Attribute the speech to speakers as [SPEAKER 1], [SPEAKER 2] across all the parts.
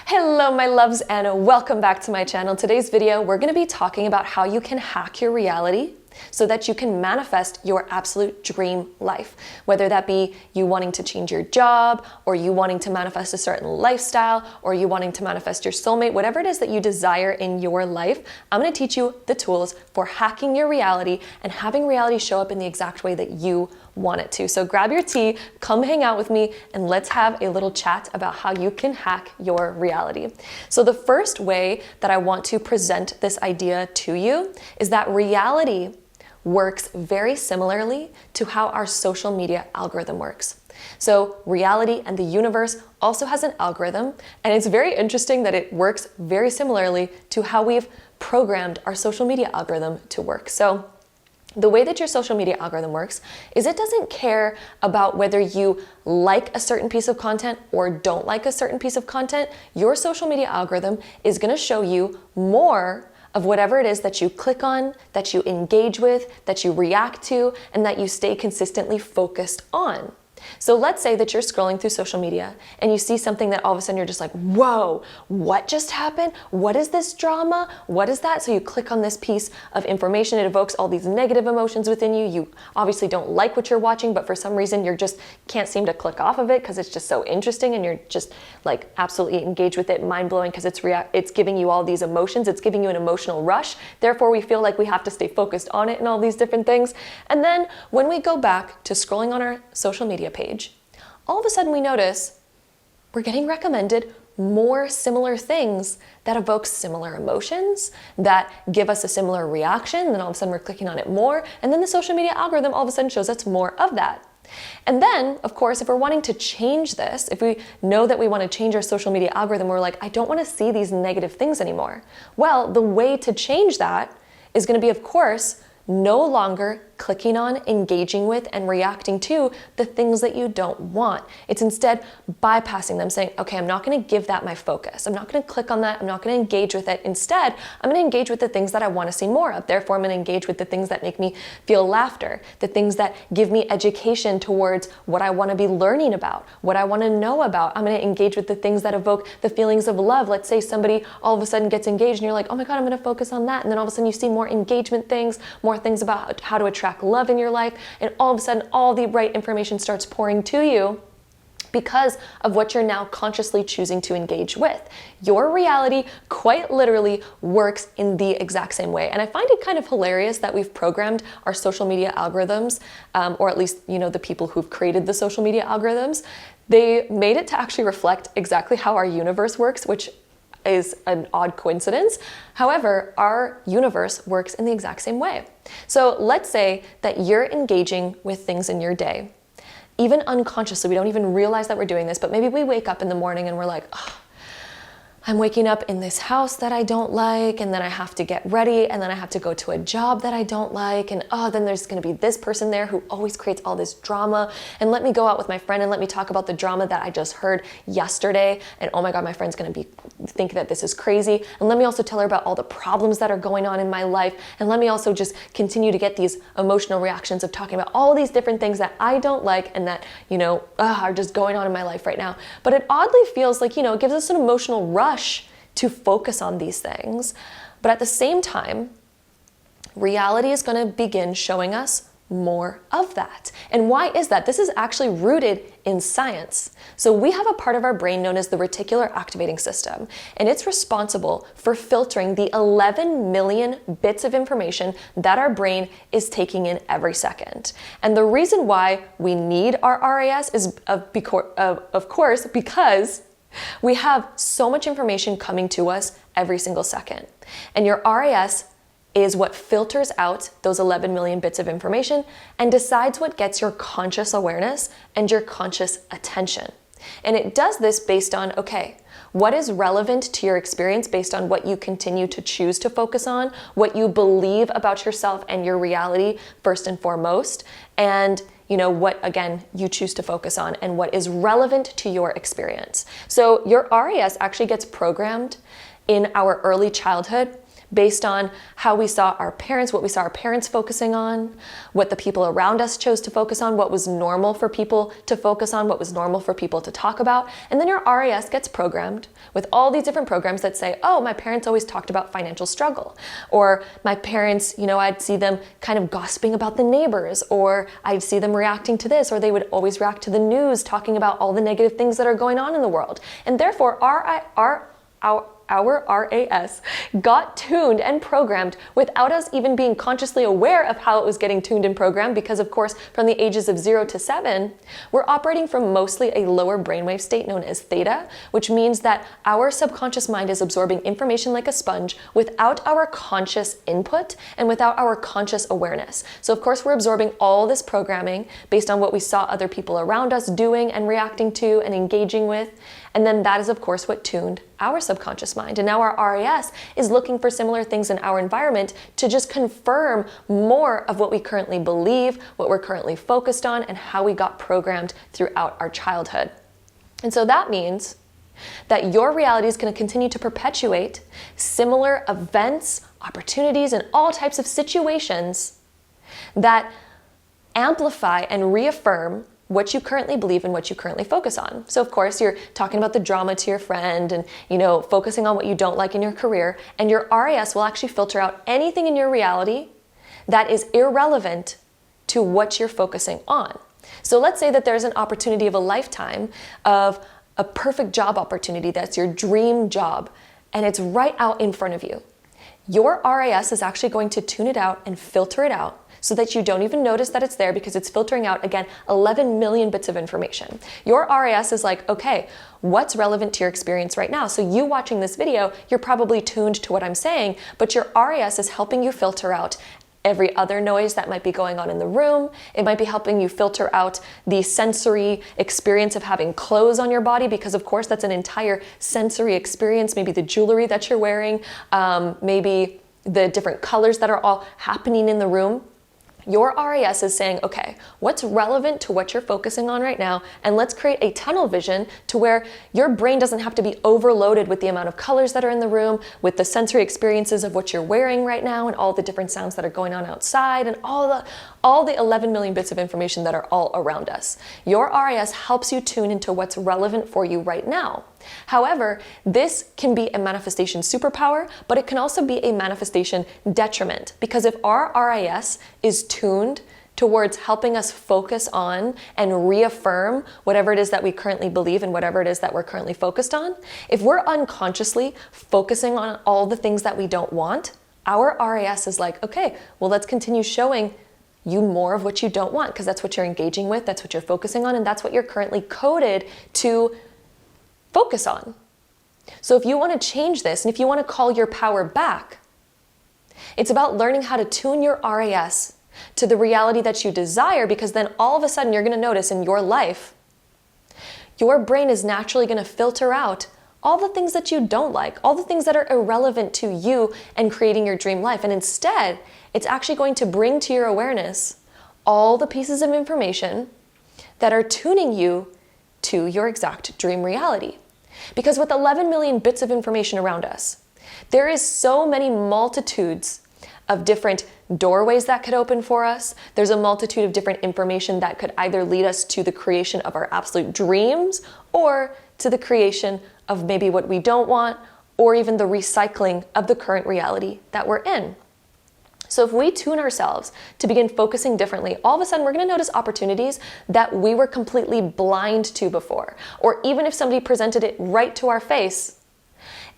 [SPEAKER 1] Hello my loves and welcome back to my channel. Today's video we're going to be talking about how you can hack your reality so that you can manifest your absolute dream life. Whether that be you wanting to change your job, or you wanting to manifest a certain lifestyle, or you wanting to manifest your soulmate, whatever it is that you desire in your life, I'm going to teach you the tools for hacking your reality and having reality show up in the exact way that you want it to. So grab your tea, come hang out with me, and let's have a little chat about how you can hack your reality. So the first way that I want to present this idea to you is that reality works very similarly to how our social media algorithm works. So reality and the universe also has an algorithm, and it's very interesting that it works very similarly to how we've programmed our social media algorithm to work. So the way that your social media algorithm works is it doesn't care about whether you like a certain piece of content or don't like a certain piece of content. Your social media algorithm is going to show you more of whatever it is that you click on, that you engage with, that you react to, and that you stay consistently focused on. So let's say that you're scrolling through social media and you see something that all of a sudden you're just like, whoa, what just happened? What is this drama? What is that? So you click on this piece of information. It evokes all these negative emotions within you. You obviously don't like what you're watching, but for some reason you just can't seem to click off of it because it's just so interesting and you're just like absolutely engaged with it, mind-blowing, because it's giving you all these emotions. It's giving you an emotional rush. Therefore, we feel like we have to stay focused on it and all these different things. And then when we go back to scrolling on our social media page, all of a sudden we notice we're getting recommended more similar things that evoke similar emotions, that give us a similar reaction. Then all of a sudden we're clicking on it more, and then the social media algorithm all of a sudden shows us more of that. And then, of course, if we're wanting to change this, if we know that we want to change our social media algorithm, we're like, I don't want to see these negative things anymore. Well, the way to change that is going to be, of course, no longer clicking on, engaging with, and reacting to the things that you don't want. It's instead bypassing them, saying, okay, I'm not going to give that my focus. I'm not going to click on that. I'm not going to engage with it. Instead, I'm going to engage with the things that I want to see more of. Therefore, I'm going to engage with the things that make me feel laughter, the things that give me education towards what I want to be learning about, what I want to know about. I'm going to engage with the things that evoke the feelings of love. Let's say somebody all of a sudden gets engaged and you're like, oh my God, I'm going to focus on that. And then all of a sudden you see more engagement things, more things about how to attract love in your life, and all of a sudden all the right information starts pouring to you because of what you're now consciously choosing to engage with. Your reality quite literally works in the exact same way. And I find it kind of hilarious that we've programmed our social media algorithms, or at least, the people who've created the social media algorithms, they made it to actually reflect exactly how our universe works, which is an odd coincidence. However, our universe works in the exact same way. So let's say that you're engaging with things in your day, even unconsciously. We don't even realize that we're doing this, but maybe we wake up in the morning and we're like, oh, I'm waking up in this house that I don't like, and then I have to get ready, and then I have to go to a job that I don't like, and then there's gonna be this person there who always creates all this drama, and let me go out with my friend and let me talk about the drama that I just heard yesterday, and oh my God, my friend's gonna think that this is crazy, and let me also tell her about all the problems that are going on in my life, and let me also just continue to get these emotional reactions of talking about all these different things that I don't like and that, are just going on in my life right now. But it oddly feels like, it gives us an emotional rush to focus on these things. But at the same time, reality is going to begin showing us more of that. And why is that? This is actually rooted in science. So we have a part of our brain known as the reticular activating system, and it's responsible for filtering the 11 million bits of information that our brain is taking in every second. And the reason why we need our RAS is of course because we have so much information coming to us every single second. And your RAS is what filters out those 11 million bits of information and decides what gets your conscious awareness and your conscious attention. And it does this based on, okay, what is relevant to your experience based on what you continue to choose to focus on, what you believe about yourself and your reality first and foremost, and what, again, you choose to focus on and what is relevant to your experience. So your RAS actually gets programmed in our early childhood based on how we saw our parents, what we saw our parents focusing on, what the people around us chose to focus on, what was normal for people to focus on, what was normal for people to talk about. And then your RAS gets programmed with all these different programs that say, oh, my parents always talked about financial struggle. Or my parents, I'd see them kind of gossiping about the neighbors, or I'd see them reacting to this, or they would always react to the news talking about all the negative things that are going on in the world. And therefore, our RAS got tuned and programmed without us even being consciously aware of how it was getting tuned and programmed, because of course from the ages of 0 to 7, we're operating from mostly a lower brainwave state known as theta, which means that our subconscious mind is absorbing information like a sponge without our conscious input and without our conscious awareness. So of course we're absorbing all this programming based on what we saw other people around us doing and reacting to and engaging with. And then that is, of course, what tuned our subconscious mind. And now our RAS is looking for similar things in our environment to just confirm more of what we currently believe, what we're currently focused on, and how we got programmed throughout our childhood. And so that means that your reality is going to continue to perpetuate similar events, opportunities, and all types of situations that amplify and reaffirm what you currently believe and what you currently focus on. So of course you're talking about the drama to your friend and focusing on what you don't like in your career, and your RAS will actually filter out anything in your reality that is irrelevant to what you're focusing on. So let's say that there's an opportunity of a lifetime of a perfect job opportunity that's your dream job, and it's right out in front of you. Your RAS is actually going to tune it out and filter it out so that you don't even notice that it's there, because it's filtering out, again, 11 million bits of information. Your RAS is like, okay, what's relevant to your experience right now? So you watching this video, you're probably tuned to what I'm saying, but your RAS is helping you filter out every other noise that might be going on in the room. It might be helping you filter out the sensory experience of having clothes on your body, because of course that's an entire sensory experience. Maybe the jewelry that you're wearing, maybe the different colors that are all happening in the room. Your RAS is saying, okay, what's relevant to what you're focusing on right now? And let's create a tunnel vision to where your brain doesn't have to be overloaded with the amount of colors that are in the room, with the sensory experiences of what you're wearing right now, and all the different sounds that are going on outside, and all the 11 million bits of information that are all around us. Your RAS helps you tune into what's relevant for you right now. However, this can be a manifestation superpower, but it can also be a manifestation detriment, because if our RAS is tuned towards helping us focus on and reaffirm whatever it is that we currently believe and whatever it is that we're currently focused on, if we're unconsciously focusing on all the things that we don't want, our RAS is like, okay, well, let's continue showing you more of what you don't want, because that's what you're engaging with, that's what you're focusing on, and that's what you're currently coded to focus on. So if you want to change this, and if you want to call your power back, it's about learning how to tune your RAS to the reality that you desire, because then all of a sudden you're going to notice in your life, your brain is naturally going to filter out all the things that you don't like, all the things that are irrelevant to you and creating your dream life. And instead, it's actually going to bring to your awareness all the pieces of information that are tuning you to your exact dream reality. Because with 11 million bits of information around us, there is so many multitudes of different doorways that could open for us. There's a multitude of different information that could either lead us to the creation of our absolute dreams, or to the creation of maybe what we don't want, or even the recycling of the current reality that we're in. So if we tune ourselves to begin focusing differently, all of a sudden we're going to notice opportunities that we were completely blind to before. Or even if somebody presented it right to our face,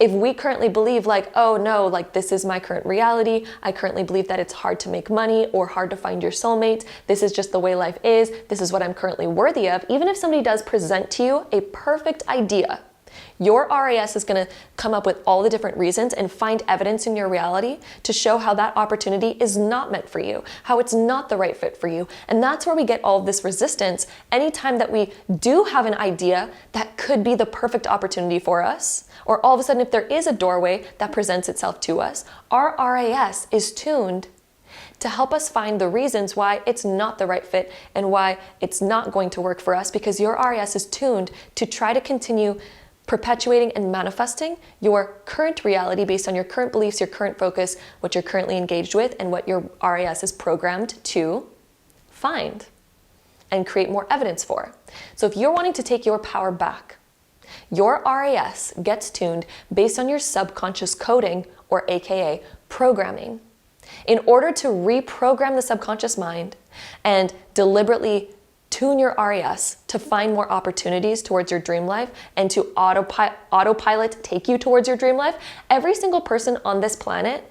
[SPEAKER 1] if we currently believe like, oh no, like this is my current reality, I currently believe that it's hard to make money or hard to find your soulmate, this is just the way life is, this is what I'm currently worthy of, even if somebody does present to you a perfect idea, your RAS is going to come up with all the different reasons and find evidence in your reality to show how that opportunity is not meant for you, how it's not the right fit for you. And that's where we get all of this resistance anytime that we do have an idea that could be the perfect opportunity for us, or all of a sudden if there is a doorway that presents itself to us, our RAS is tuned to help us find the reasons why it's not the right fit and why it's not going to work for us, because your RAS is tuned to try to continue perpetuating and manifesting your current reality based on your current beliefs, your current focus, what you're currently engaged with, and what your RAS is programmed to find and create more evidence for. So if you're wanting to take your power back, your RAS gets tuned based on your subconscious coding, or AKA programming. In order to reprogram the subconscious mind and deliberately tune your RAS to find more opportunities towards your dream life and to autopilot take you towards your dream life, every single person on this planet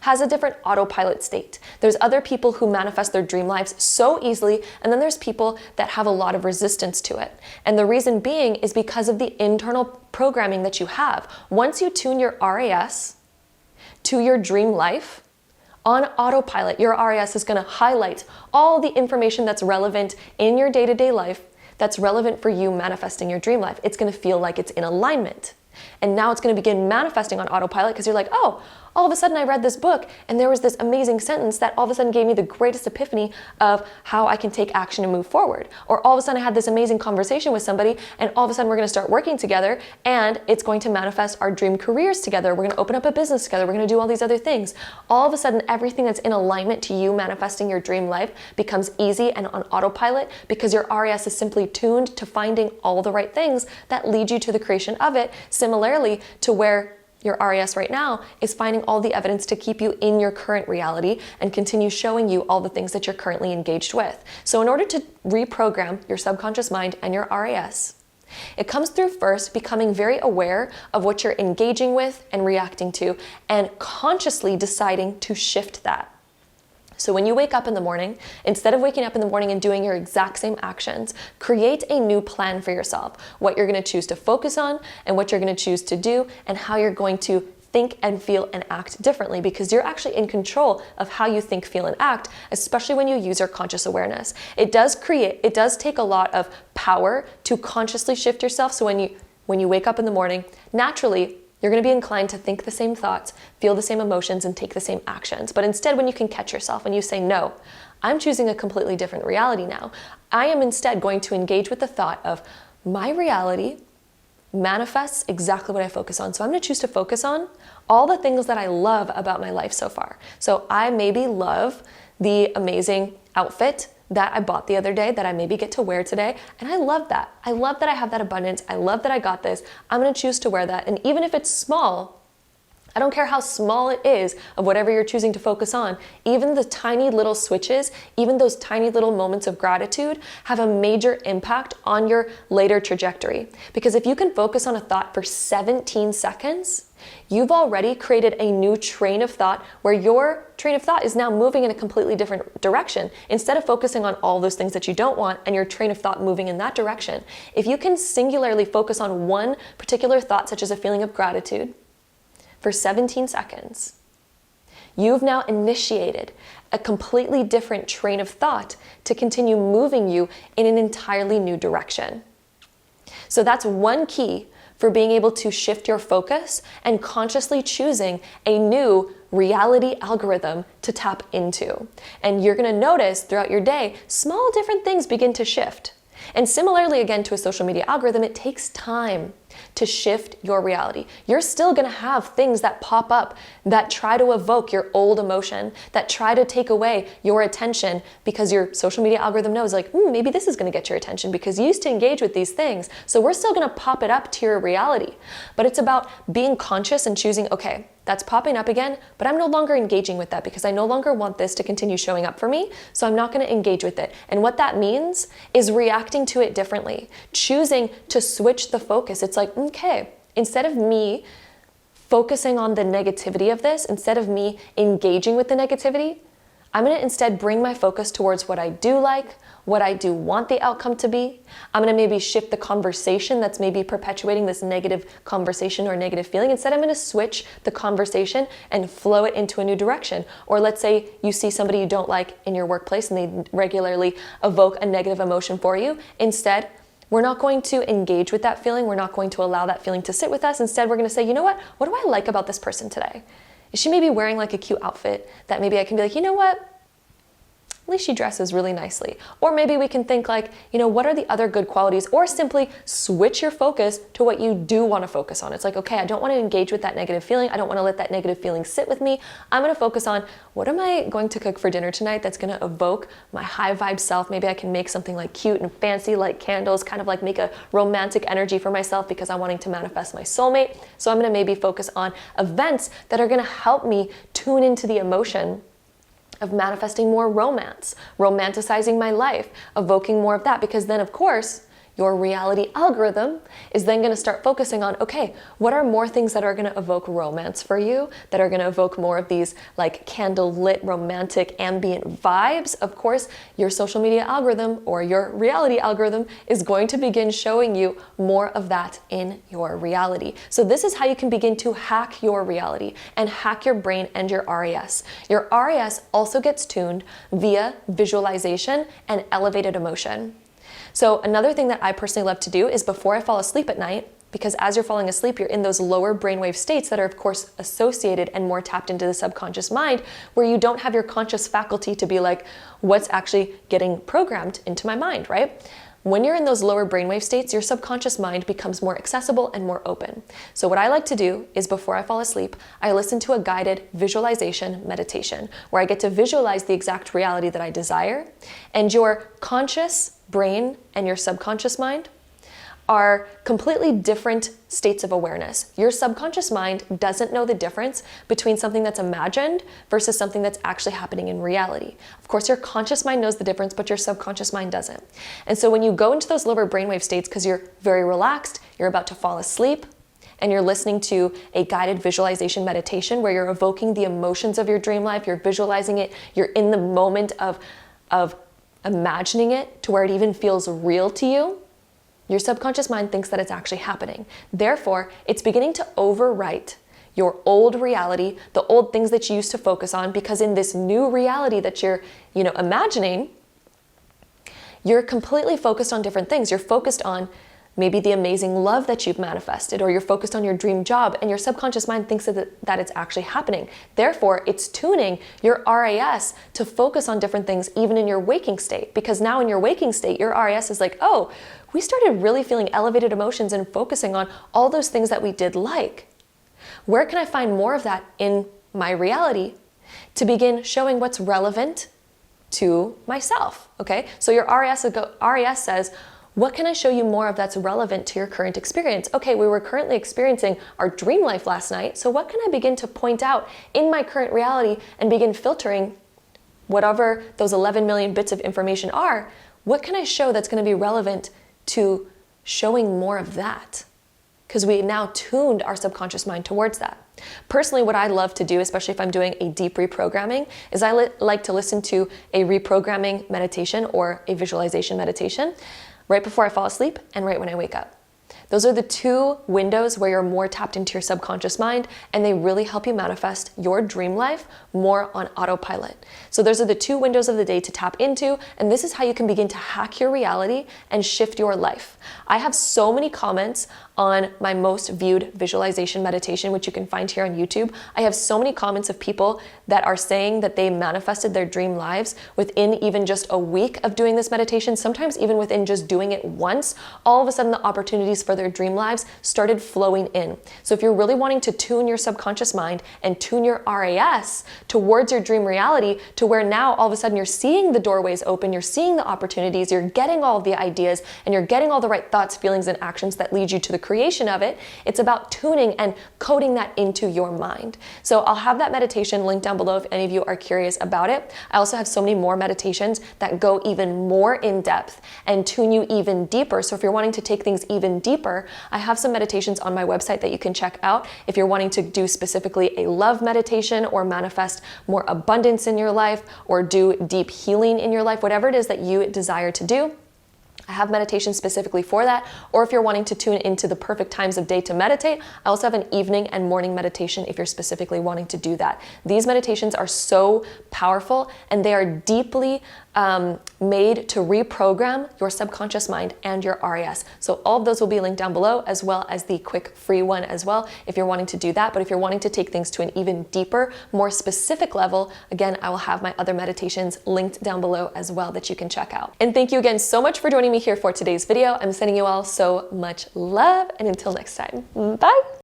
[SPEAKER 1] has a different autopilot state. There's other people who manifest their dream lives so easily, and then there's people that have a lot of resistance to it. And the reason being is because of the internal programming that you have. Once you tune your RAS to your dream life, on autopilot, your RAS is going to highlight all the information that's relevant in your day-to-day life, that's relevant for you manifesting your dream life. It's going to feel like it's in alignment. And now it's going to begin manifesting on autopilot because you're like, oh, all of a sudden I read this book and there was this amazing sentence that all of a sudden gave me the greatest epiphany of how I can take action and move forward. Or all of a sudden I had this amazing conversation with somebody and all of a sudden we're going to start working together and it's going to manifest our dream careers together. We're going to open up a business together. We're going to do all these other things. All of a sudden everything that's in alignment to you manifesting your dream life becomes easy and on autopilot because your RAS is simply tuned to finding all the right things that lead you to the creation of it. Similarly to where your RAS right now is finding all the evidence to keep you in your current reality and continue showing you all the things that you're currently engaged with. So in order to reprogram your subconscious mind and your RAS, it comes through first becoming very aware of what you're engaging with and reacting to and consciously deciding to shift that. So when you wake up in the morning, instead of waking up in the morning and doing your exact same actions, create a new plan for yourself, what you're going to choose to focus on and what you're going to choose to do and how you're going to think and feel and act differently, because you're actually in control of how you think, feel, and act, especially when you use your conscious awareness. It does take a lot of power to consciously shift yourself. So when you wake up in the morning, naturally, you're going to be inclined to think the same thoughts, feel the same emotions, and take the same actions. But instead, when you can catch yourself and you say, no, I'm choosing a completely different reality now. I am instead going to engage with the thought of my reality manifests exactly what I focus on. So I'm going to choose to focus on all the things that I love about my life so far. So I maybe love the amazing outfit that I bought the other day that I maybe get to wear today. And I love that. I love that I have that abundance. I love that I got this. I'm going to choose to wear that. And even if it's small, I don't care how small it is of whatever you're choosing to focus on, even the tiny little switches, even those tiny little moments of gratitude have a major impact on your later trajectory. Because if you can focus on a thought for 17 seconds, you've already created a new train of thought where your train of thought is now moving in a completely different direction. Instead of focusing on all those things that you don't want and your train of thought moving in that direction, if you can singularly focus on one particular thought, such as a feeling of gratitude, for 17 seconds, you've now initiated a completely different train of thought to continue moving you in an entirely new direction. So that's one key for being able to shift your focus and consciously choosing a new reality algorithm to tap into. And you're going to notice throughout your day, small different things begin to shift. And similarly, again, to a social media algorithm, it takes time to shift your reality. You're still going to have things that pop up that try to evoke your old emotion, that try to take away your attention because your social media algorithm knows like, maybe this is going to get your attention because you used to engage with these things. So we're still going to pop it up to your reality. But it's about being conscious and choosing, okay, that's popping up again, but I'm no longer engaging with that because I no longer want this to continue showing up for me, so I'm not going to engage with it. And what that means is reacting to it differently, choosing to switch the focus. It's like, okay, instead of me focusing on the negativity of this, instead of me engaging with the negativity, I'm going to instead bring my focus towards what I do like, what I do want the outcome to be. I'm going to maybe shift the conversation that's maybe perpetuating this negative conversation or negative feeling. Instead, I'm going to switch the conversation and flow it into a new direction. Or let's say you see somebody you don't like in your workplace and they regularly evoke a negative emotion for you. Instead, we're not going to engage with that feeling. We're not going to allow that feeling to sit with us. Instead, we're going to say, you know what do I like about this person today? Is she maybe wearing like a cute outfit that maybe I can be like, you know what? at least she dresses really nicely. Or maybe we can think like, what are the other good qualities? Or simply switch your focus to what you do want to focus on. It's like, okay, I don't want to engage with that negative feeling. I don't want to let that negative feeling sit with me. I'm going to focus on what am I going to cook for dinner tonight that's going to evoke my high vibe self. Maybe I can make something like cute and fancy, like candles, kind of like make a romantic energy for myself because I'm wanting to manifest my soulmate. So I'm going to maybe focus on events that are going to help me tune into the emotion of manifesting more romance, romanticizing my life, evoking more of that, because then of course, your reality algorithm is then going to start focusing on, okay, what are more things that are going to evoke romance for you, that are going to evoke more of these like candle-lit romantic ambient vibes? Of course, your social media algorithm or your reality algorithm is going to begin showing you more of that in your reality. So this is how you can begin to hack your reality and hack your brain and your RAS. Your RAS also gets tuned via visualization and elevated emotion. So another thing that I personally love to do is before I fall asleep at night, because as you're falling asleep, you're in those lower brainwave states that are of course associated and more tapped into the subconscious mind, where you don't have your conscious faculty to be like, what's actually getting programmed into my mind, right? When you're in those lower brainwave states, your subconscious mind becomes more accessible and more open. So what I like to do is before I fall asleep, I listen to a guided visualization meditation where I get to visualize the exact reality that I desire, and your conscious brain and your subconscious mind are completely different states of awareness. Your subconscious mind doesn't know the difference between something that's imagined versus something that's actually happening in reality. Of course, your conscious mind knows the difference, but your subconscious mind doesn't. And so when you go into those lower brainwave states, because you're very relaxed, you're about to fall asleep, and you're listening to a guided visualization meditation where you're evoking the emotions of your dream life, you're visualizing it, you're in the moment of imagining it to where it even feels real to you, your subconscious mind thinks that it's actually happening. Therefore, it's beginning to overwrite your old reality, the old things that you used to focus on, because in this new reality that you're, imagining, you're completely focused on different things. You're focused on maybe the amazing love that you've manifested, or you're focused on your dream job, and your subconscious mind thinks that it's actually happening. Therefore, it's tuning your RAS to focus on different things even in your waking state, because now in your waking state, your RAS is like, oh, we started really feeling elevated emotions and focusing on all those things that we did like. Where can I find more of that in my reality to begin showing what's relevant to myself, okay? So your RAS says, what can I show you more of that's relevant to your current experience? Okay, we were currently experiencing our dream life last night, so what can I begin to point out in my current reality and begin filtering whatever those 11 million bits of information are? What can I show that's going to be relevant to showing more of that? Because we now tuned our subconscious mind towards that. Personally, what I love to do, especially if I'm doing a deep reprogramming, is I like to listen to a reprogramming meditation or a visualization meditation right before I fall asleep and right when I wake up. Those are the two windows where you're more tapped into your subconscious mind, and they really help you manifest your dream life more on autopilot. So those are the two windows of the day to tap into, and this is how you can begin to hack your reality and shift your life. I have so many comments on my most viewed visualization meditation, which you can find here on YouTube. I have so many comments of people that are saying that they manifested their dream lives within even just a week of doing this meditation, sometimes even within just doing it once. All of a sudden, the opportunities for their dream lives started flowing in. So if you're really wanting to tune your subconscious mind and tune your RAS towards your dream reality, to where now all of a sudden you're seeing the doorways open, you're seeing the opportunities, you're getting all of the ideas, and you're getting all the right thoughts, feelings, and actions that lead you to the creation of it. It's about tuning and coding that into your mind. So I'll have that meditation linked down below if any of you are curious about it. I also have so many more meditations that go even more in depth and tune you even deeper. So if you're wanting to take things even deeper, I have some meditations on my website that you can check out. If you're wanting to do specifically a love meditation or manifest more abundance in your life or do deep healing in your life, whatever it is that you desire to do, I have meditation specifically for that. Or if you're wanting to tune into the perfect times of day to meditate, I also have an evening and morning meditation if you're specifically wanting to do that. These meditations are so powerful and they are deeply made to reprogram your subconscious mind and your RAS. So all of those will be linked down below, as well as the quick free one as well, if you're wanting to do that. But if you're wanting to take things to an even deeper, more specific level, again, I will have my other meditations linked down below as well that you can check out. And thank you again so much for joining me here for today's video. I'm sending you all so much love, and until next time, bye.